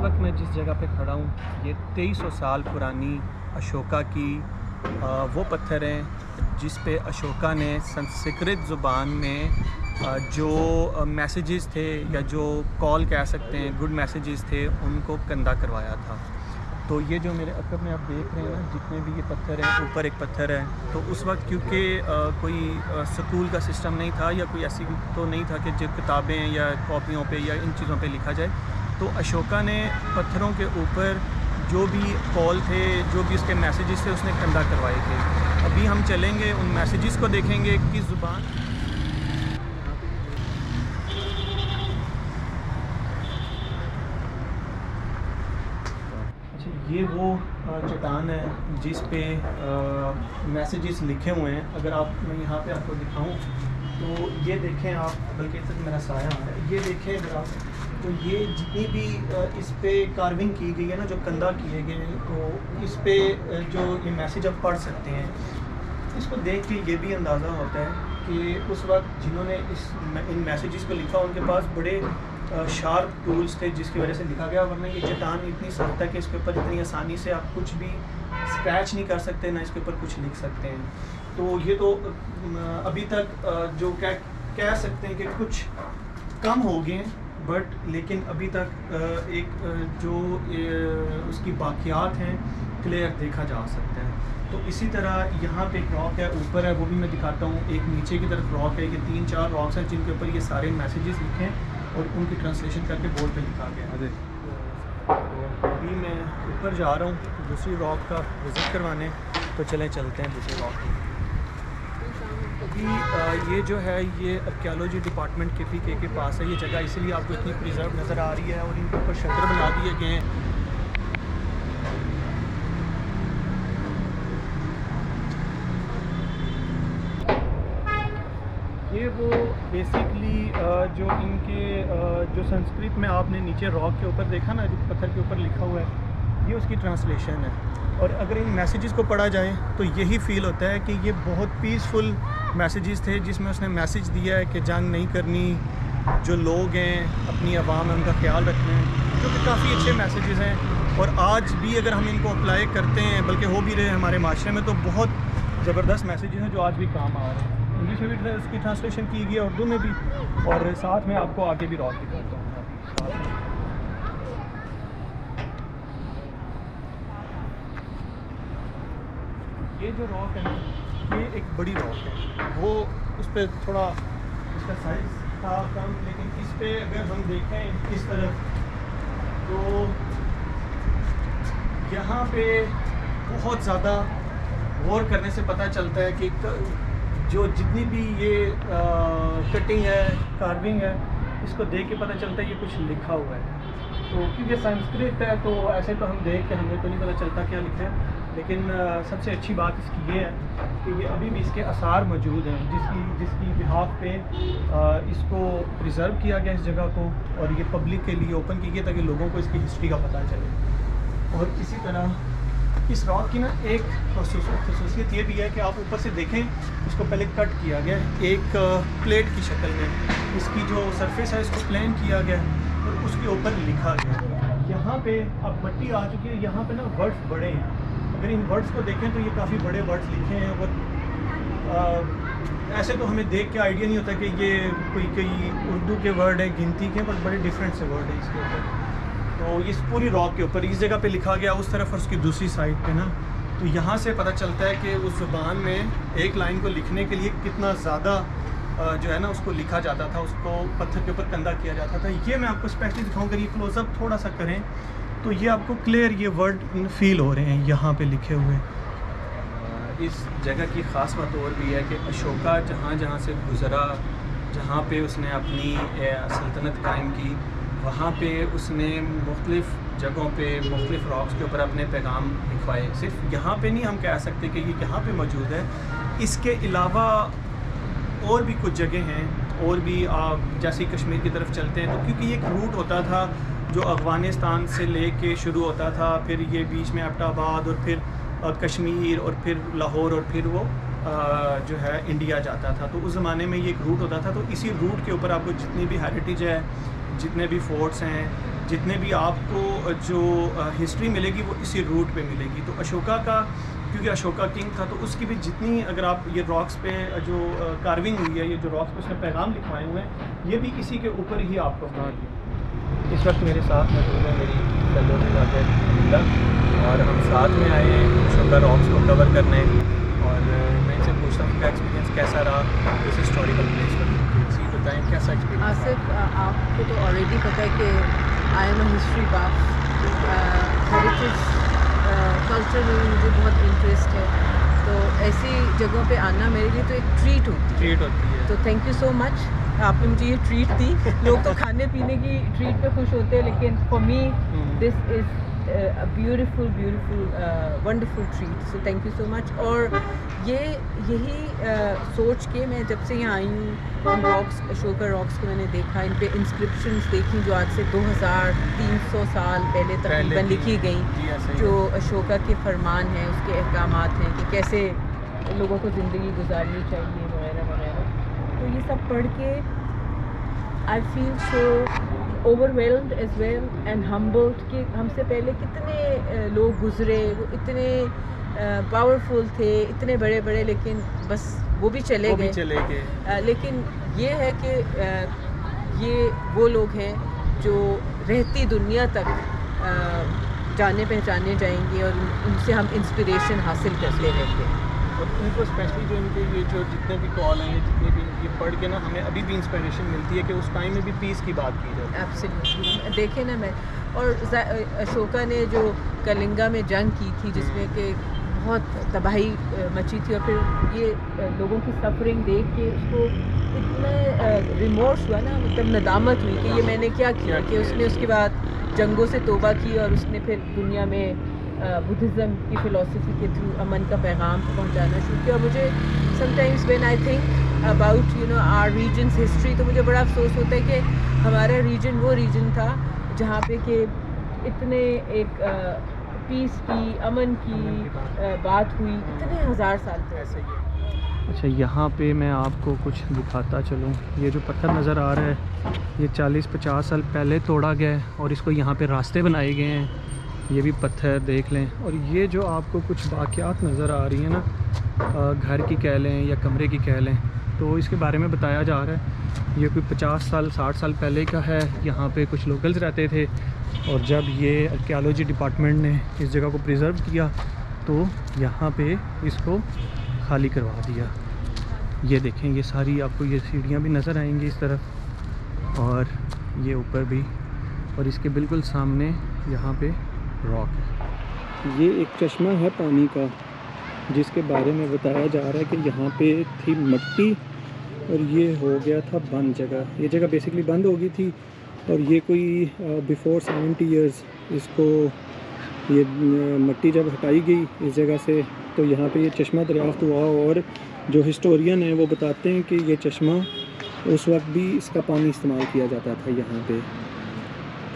वक्त मैं जिस जगह पे खड़ा हूँ ये 2300 साल पुरानी अशोका की वो पत्थर हैं जिस पे अशोका ने संस्कृत ज़ुबान में जो मैसेजेस थे या जो कॉल कह सकते हैं गुड मैसेजेस थे उनको कंधा करवाया था। तो ये जो मेरे अकब में आप देख रहे हैं ना, जितने भी ये पत्थर हैं, ऊपर एक पत्थर है, तो उस वक्त क्योंकि कोई स्कूल का सिस्टम नहीं था या कोई ऐसी तो नहीं था कि जो किताबें या कॉपियों पे या इन चीज़ों पे लिखा जाए, तो अशोका ने पत्थरों के ऊपर जो भी कॉल थे, जो भी उसके मैसेजेस थे, उसने कंधा करवाए थे। अभी हम चलेंगे, उन मैसेजेस को देखेंगे किस ज़ुबान। अच्छा, ये वो चट्टान है जिस पे मैसेजेस लिखे हुए हैं। अगर आप, मैं यहाँ पे आपको दिखाऊं तो ये देखें आप, बल्कि तक मेरा साया है, ये देखें अगर आप, तो ये जितनी भी इस पे कार्विंग की गई है ना, जो कंधा किए गए हैं, तो इस पे जो ये मैसेज आप पढ़ सकते हैं, इसको देख के ये भी अंदाज़ा होता है कि उस वक्त जिन्होंने इन मैसेजेस को लिखा उनके पास बड़े शार्प टूल्स थे जिसकी वजह से लिखा गया। वरना ये चट्टान इतनी सख्त है कि इसके ऊपर इतनी आसानी से आप कुछ भी स्क्रैच नहीं कर सकते, ना इसके ऊपर कुछ लिख सकते हैं। तो ये तो अभी तक जो कह सकते हैं कि कुछ कम हो गए, बट लेकिन अभी तक एक जो उसकी बाकियात हैं क्लियर देखा जा सकता है। तो इसी तरह यहाँ पे एक रॉक है, ऊपर है, वो भी मैं दिखाता हूँ। एक नीचे की तरफ रॉक है, ये 3-4 रॉक्स हैं जिनके ऊपर ये सारे मैसेजेस लिखे हैं और उनकी ट्रांसलेशन करके बोर्ड पे लिखा गया है। तो अभी मैं ऊपर जा रहा हूँ दूसरी रॉक का विज़िट करवाने, तो चलें चलते हैं दूसरी रॉक की। अभी ये जो है ये आर्कियोलॉजी डिपार्टमेंट KPK के पास है ये जगह, इसीलिए आपको इतनी प्रिजर्व नज़र आ रही है और इनके ऊपर शटर बना दिए गए हैं। ये वो बेसिकली जो इनके जो संस्कृत में आपने नीचे रॉक के ऊपर देखा ना, जो पत्थर के ऊपर लिखा हुआ है, ये उसकी ट्रांसलेशन है। और अगर इन मैसेजेस को पढ़ा जाए तो यही फील होता है कि ये बहुत पीसफुल मैसेजेस थे जिसमें उसने मैसेज दिया है कि जंग नहीं करनी, जो लोग हैं अपनी आवाम है उनका ख्याल रखना है, जो कि काफ़ी अच्छे मैसेजेस हैं। और आज भी अगर हम इनको अप्लाई करते हैं, बल्कि हो भी रहे हमारे माशरे में, तो बहुत ज़बरदस्त मैसेजेस हैं जो आज भी काम आ रहे हैं। इंग्लिश में भी उसकी ट्रांसलेशन की गई है, उर्दू में भी, और साथ में आपको आगे भी रॉक दिखाता हूँ। ये जो रॉक है ना, ये एक बड़ी रॉक है, वो उस पर थोड़ा इसका साइज़ था कम, लेकिन इस पे अगर हम देखें इस तरफ, तो यहाँ पे बहुत ज़्यादा गौर करने से पता चलता है कि जो जितनी भी ये कटिंग है, कार्विंग है, इसको देख के पता चलता है ये कुछ लिखा हुआ है। तो क्योंकि संस्कृत है तो ऐसे तो हम देख के हमें तो नहीं पता चलता क्या लिखा है, लेकिन सबसे अच्छी बात इसकी ये है कि ये अभी भी इसके आसार मौजूद हैं जिसकी बिहाफ पे इसको प्रिजर्व किया गया इस जगह को, और ये पब्लिक के लिए ओपन की गई ताकि लोगों को इसकी हिस्ट्री का पता चले। और इसी तरह इस रॉक की ना एक खसूसियत ये भी है कि आप ऊपर से देखें, इसको पहले कट किया गया है एक प्लेट की शक्ल में, इसकी जो सरफेस है इसको प्लेन किया गया है और उसके ऊपर लिखा गया। यहाँ पे अब मट्टी आ चुकी है, यहाँ पे ना वर्ड्स बड़े हैं, अगर इन वर्ड्स को देखें तो ये काफ़ी बड़े वर्ड्स लिखे हैं। और ऐसे तो हमें देख के आइडिया नहीं होता कि ये कोई उर्दू के वर्ड है, गिनती के, पर बड़े डिफरेंट से वर्ड है इसके ऊपर। तो इस पूरी रॉक के ऊपर इस जगह पे लिखा गया, उस तरफ और उसकी दूसरी साइड पे ना, तो यहाँ से पता चलता है कि उस ज़ुबान में एक लाइन को लिखने के लिए कितना ज़्यादा जो है ना उसको लिखा जाता था, उसको पत्थर के ऊपर कंधा किया जाता था। ये मैं आपको स्पेशली दिखाऊँ, अगर ये क्लोजअप थोड़ा सा करें तो ये आपको क्लियर ये वर्ड फील हो रहे हैं यहाँ पे लिखे हुए। इस जगह की ख़ास बात और भी है कि अशोका जहाँ से गुज़रा, जहाँ पे उसने अपनी सल्तनत कायम की, वहाँ पे उसने मुख्तलिफ़ जगहों पे मुख्तलिफ़ रॉक्स के ऊपर अपने पैगाम लिखवाए। सिर्फ यहाँ पे नहीं हम कह सकते कि ये यहाँ पे मौजूद है, इसके अलावा और भी कुछ जगह हैं। और भी आप जैसे कश्मीर की तरफ चलते हैं तो क्योंकि ये एक रूट होता था जो अफ़गानिस्तान से लेके शुरू होता था, फिर ये बीच में एबटाबाद और फिर कश्मीर और फिर लाहौर और फिर वो जो है इंडिया जाता था। तो उस ज़माने में ये एक रूट होता था। तो इसी रूट के ऊपर आपको जितनी भी हेरिटेज है, जितने भी फोर्ट्स हैं, जितने भी आपको जो हिस्ट्री मिलेगी वो इसी रूट पे मिलेगी। तो अशोका का, क्योंकि अशोका किंग था, तो उसकी भी जितनी, अगर आप ये रॉक्स पे जो कार्विंग हुई है, ये जो रॉक्स पे उसने पैगाम लिखवाए हुए हैं, ये भी इसी के ऊपर ही आपको मिलेगी। इस वक्त मेरे साथ मौजूद है मेरी फेलो मीरा, और हम साथ में आए हैं अशोका रॉक्स को कवर करने, और मैं इनसे पूछता हूँ उनका एक्सपीरियंस कैसा रहा इस हिस्टोरिकल प्लेस पर। जी बताएँ कैसा एक्सपीरियंस? आसिफ, आपको तो ऑलरेडी पता है कि I am a history buff, heritage culture में मुझे बहुत इंटरेस्ट है, तो ऐसी जगहों पे आना मेरे लिए तो एक ट्रीट होती है। तो थैंक यू सो मच, आपने मुझे ये ट्रीट दी। लोग तो खाने पीने की ट्रीट पे खुश होते हैं, लेकिन for me this is a beautiful wonderful treat, so thank you so much। और यही सोच के मैं जब से यहाँ आई हूँ, इन रॉक्स, अशोका रॉक्स को मैंने देखा, इन पे इंस्क्रिप्शंस देखी जो आज से 2300 साल पहले तकरीबन लिखी गई, जो अशोका के फरमान हैं, उसके अहकामात हैं कि कैसे लोगों को ज़िंदगी गुजारनी चाहिए वगैरह वगैरह। तो ये सब पढ़ के I feel so overwhelmed as well and humbled कि हमसे पहले कितने लोग गुजरे, वो इतने पावरफुल थे, इतने बड़े बड़े, लेकिन बस वो भी चले गए। लेकिन ये है कि ये वो लोग हैं जो रहती दुनिया तक जाने पहचाने जाएंगे, और उनसे हम इंस्पिरेशन हासिल करते रहते हैं। और उनको स्पेशली जो इनके ये जो जितने भी कॉल हैं, जितने भी ये पढ़ के ना हमें अभी भी इंस्पिरेशन मिलती है कि उस टाइम में भी पीस की बात की जाए। एब्सोल्युटली, देखे ना मैं, और अशोका ने जो कलिंगा में जंग की थी, जिसमें कि बहुत तबाही मची थी, और फिर ये लोगों की सफरिंग देख के उसको इतना रिमोर्स हुआ ना, मतलब नदामत हुई कि ये मैंने क्या किया, कि उसने उसके बाद जंगों से तौबा की, और उसने फिर दुनिया में बुद्धिज़्म की फ़िलासफ़ी के थ्रू अमन का पैगाम पहुंचाना शुरू किया। और मुझे sometimes when I think about our region's history, तो मुझे बड़ा अफसोस होता है कि हमारा रीजन वो रीजन था जहाँ पे कि इतने एक पीस की, अमन की बात हुई इतने हज़ार साल पहले। अच्छा, यहाँ पे मैं आपको कुछ दिखाता चलूँ। ये जो पत्थर नज़र आ रहा है, ये 40-50 साल पहले तोड़ा गया है, और इसको यहाँ पे रास्ते बनाए गए हैं। ये भी पत्थर देख लें, और ये जो आपको कुछ बाक़ियात नज़र आ रही हैं ना, घर की कह लें या कमरे की कह लें, तो इसके बारे में बताया जा रहा है ये कोई 50 साल 60 साल पहले का है। यहाँ पे कुछ लोकल्स रहते थे, और जब ये आर्कियोलॉजी डिपार्टमेंट ने इस जगह को प्रिजर्व किया, तो यहाँ पे इसको खाली करवा दिया। ये देखें, ये सारी आपको ये सीढ़ियाँ भी नज़र आएंगी इस तरफ, और ये ऊपर भी, और इसके बिल्कुल सामने यहाँ पे रॉक है। ये एक चश्मा है पानी का, जिसके बारे में बताया जा रहा है कि यहाँ पे थी मिट्टी, और ये हो गया था बंद जगह। ये जगह बेसिकली बंद हो गई थी, और ये कोई बिफोर 70 ईयर्स इसको, ये मिट्टी जब हटाई गई इस जगह से, तो यहाँ पे ये चश्मा दरियाफ्त हुआ। और जो हिस्टोरियन हैं वो बताते हैं कि ये चश्मा उस वक्त भी इसका पानी इस्तेमाल किया जाता था यहाँ पे।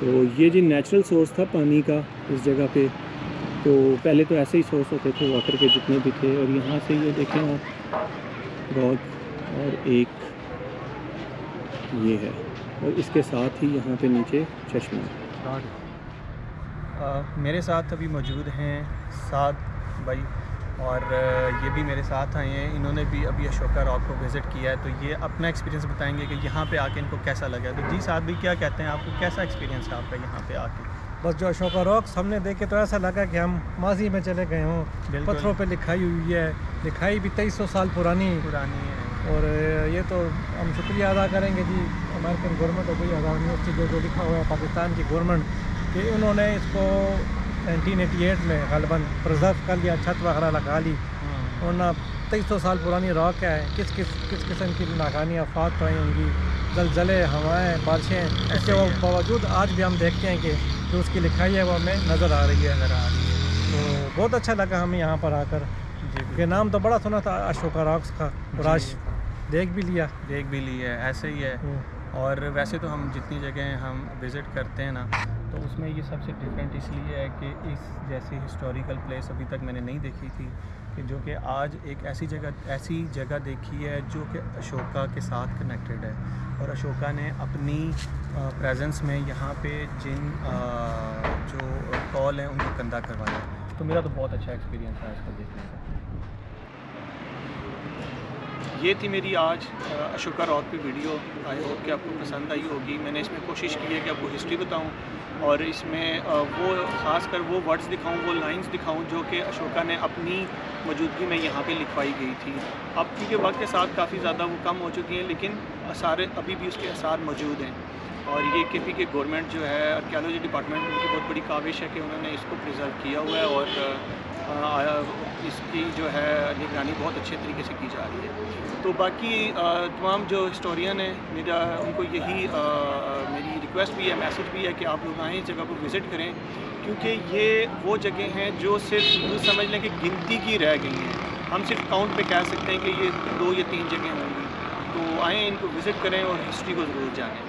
तो ये जी नेचुरल सोर्स था पानी का इस जगह पे। तो पहले तो ऐसे ही सोर्स होते थे वाटर के जितने भी थे। और यहाँ से ये देखें आप रॉक, और एक ये है, और इसके साथ ही यहाँ पे नीचे चश्मा। मेरे साथ अभी मौजूद हैं 7 भाई, और ये भी मेरे साथ आए हैं। इन्होंने भी अभी अशोका रॉक को विज़िट किया है, तो ये अपना एक्सपीरियंस बताएंगे कि यहाँ पे आके इनको कैसा लगा। तो जी साथ भी क्या कहते हैं, आपको कैसा एक्सपीरियंस है आपका यहाँ पे आके? बस जो अशोका रॉक्स हमने देखे तो ऐसा लगा कि हम माजी में चले गए हों। पत्थरों पे लिखाई हुई है, लिखाई भी 2300 साल पुरानी है। और ये तो हम शुक्रिया अदा करेंगे जी अमेरिकन गवर्नमेंट और कोई आज़ाद यूनिवर्सिटी जो लिखा हुआ है पाकिस्तान की गवर्नमेंट, कि उन्होंने इसको 1988 में गलबन प्रिजर्व कर लिया, छत वगैरह लगा ली। और ना 2300 साल पुरानी रॉक है, किस किस्म की नाकानियाँ फात रही होंगी, जलजले, हवाएँ, बारिशें, इसके बावजूद आज भी हम देखते हैं कि जो उसकी लिखाई है वो हमें नज़र आ रही है। तो बहुत अच्छा लगा हमें यहाँ पर आकर, कि नाम तो बड़ा सुना था अशोका रॉक्स का, और आज देख भी लिया ऐसे ही है। और वैसे तो हम जितनी जगह हम विज़िट करते हैं ना, तो उसमें ये सबसे डिफरेंट इसलिए है कि इस जैसी हिस्टोरिकल प्लेस अभी तक मैंने नहीं देखी थी। कि जो कि आज एक ऐसी जगह देखी है जो कि अशोका के साथ कनेक्टेड है, और अशोका ने अपनी प्रेजेंस में यहाँ पे जिन जो कॉल हैं उनको कंधा करवाया। तो मेरा तो बहुत अच्छा एक्सपीरियंस है इसको देखने का। ये थी मेरी आज अशोका रॉक पे वीडियो। आई होप कि आपको पसंद आई होगी। मैंने इसमें कोशिश की है कि आपको हिस्ट्री बताऊं और इसमें वो ख़ासकर वो वर्ड्स दिखाऊं, वो लाइंस दिखाऊं जो कि अशोका ने अपनी मौजूदगी में यहाँ पे लिखवाई गई थी। अब क्योंकि वक्त के साथ काफ़ी ज़्यादा वो कम हो चुकी हैं, लेकिन आसार अभी भी उसके आसार मौजूद हैं। और ये KP के गवर्नमेंट जो है, आर्कियोलॉजी डिपार्टमेंट, उनकी बहुत बड़ी काविश है कि उन्होंने इसको प्रिजर्व किया हुआ है और इसकी जो है निगरानी बहुत अच्छे तरीके से की जा रही है। तो बाकी तमाम जो हिस्टोरियन हैं, मेरा उनको यही मेरी रिक्वेस्ट भी है, मैसेज भी है कि आप लोग आएँ, इस जगह को विज़िट करें, क्योंकि ये वो जगह हैं जो सिर्फ यूँ समझ लें कि गिनती की रह गई हैं। हम सिर्फ काउंट पे कह सकते हैं कि ये 2 या 3 जगह होंगी। तो आएँ, इनको विज़िट करें और हिस्ट्री को ज़रूर जानें।